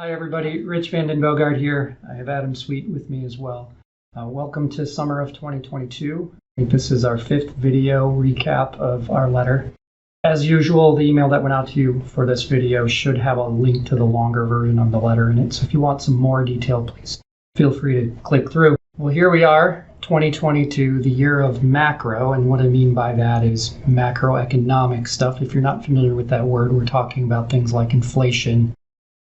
Hi everybody, Rich Vanden Boogard here. I have Adam Sweet with me as well. Welcome to summer of 2022. I think this is our 5th video recap of our letter. As usual, the email that went out to you for this video should have a link to the longer version of the letter in it. So if you want some more detail, please feel free to click through. Well, here we are, 2022, the year of macro. And what I mean by that is macroeconomic stuff. If you're not familiar with that word, we're talking about things like inflation,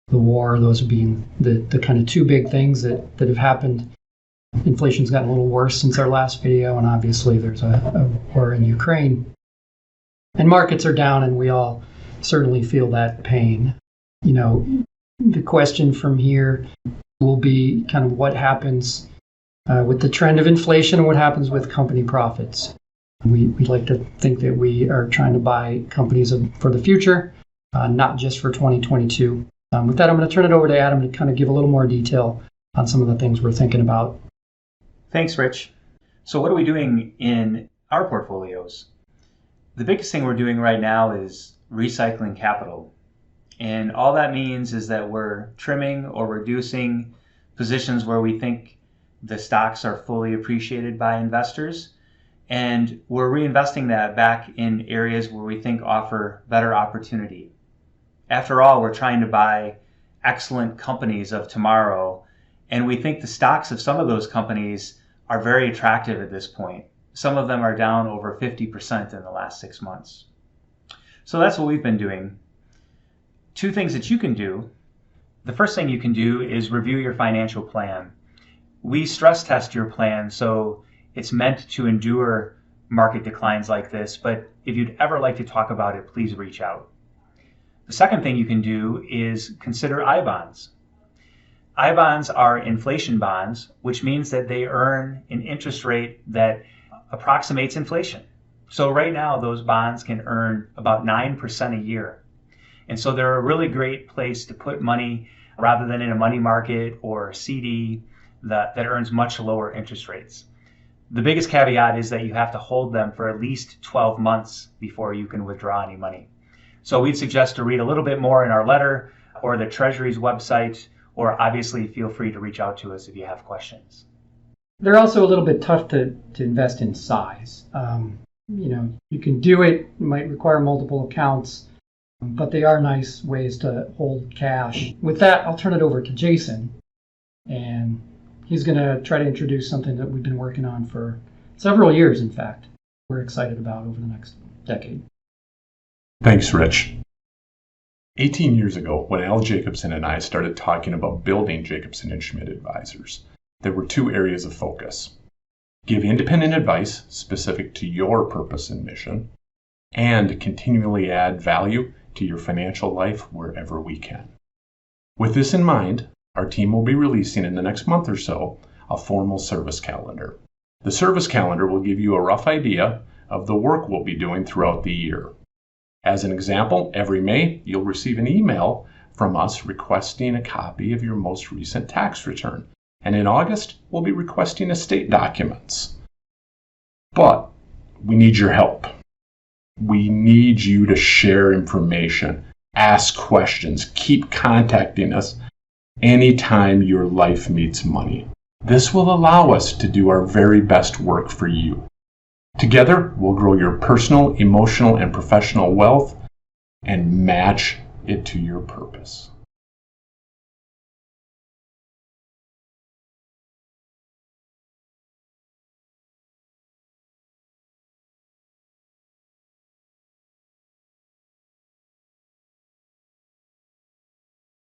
the war, those being the kind of two big things that have happened. Inflation's gotten a little worse since our last video, and obviously there's a war in Ukraine. And markets are down, and we all certainly feel that pain. You know, the question from here will be kind of what happens with the trend of inflation and what happens with company profits. We'd like to think that we are trying to buy companies for the future, not just for 2022. With that, I'm going to turn it over to Adam to kind of give a little more detail on some of the things we're thinking about. Thanks, Rich. So what are we doing in our portfolios? The biggest thing we're doing right now is recycling capital. And all that means is that we're trimming or reducing positions where we think the stocks are fully appreciated by investors. And we're reinvesting that back in areas where we think offer better opportunity. After all, we're trying to buy excellent companies of tomorrow, and we think the stocks of some of those companies are very attractive at this point. Some of them are down over 50% in the last 6 months. So that's what we've been doing. Two things that you can do. The first thing you can do is review your financial plan. We stress test your plan, so it's meant to endure market declines like this, but if you'd ever like to talk about it, please reach out. The second thing you can do is consider I-bonds. I-bonds are inflation bonds, which means that they earn an interest rate that approximates inflation. So right now, those bonds can earn about 9% a year. And so they're a really great place to put money rather than in a money market or a CD that earns much lower interest rates. The biggest caveat is that you have to hold them for at least 12 months before you can withdraw any money. So we'd suggest to read a little bit more in our letter or the Treasury's website, or obviously feel free to reach out to us if you have questions. They're also a little bit tough to invest in size. You can do it, it might require multiple accounts, but they are nice ways to hold cash. With that, I'll turn it over to Jason, and he's going to try to introduce something that we've been working on for several years, in fact. We're excited about over the next decade. Thanks, Rich. 18 years ago, when Al Jacobson and I started talking about building Jacobson Schmitt Advisors, there were 2 areas of focus. Give independent advice specific to your purpose and mission, and continually add value to your financial life wherever we can. With this in mind, our team will be releasing in the next month or so a formal service calendar. The service calendar will give you a rough idea of the work we'll be doing throughout the year. As an example, every May, you'll receive an email from us requesting a copy of your most recent tax return. And in August, we'll be requesting estate documents. But we need your help. We need you to share information, ask questions, keep contacting us anytime your life meets money. This will allow us to do our very best work for you. Together, we'll grow your personal, emotional, and professional wealth and match it to your purpose.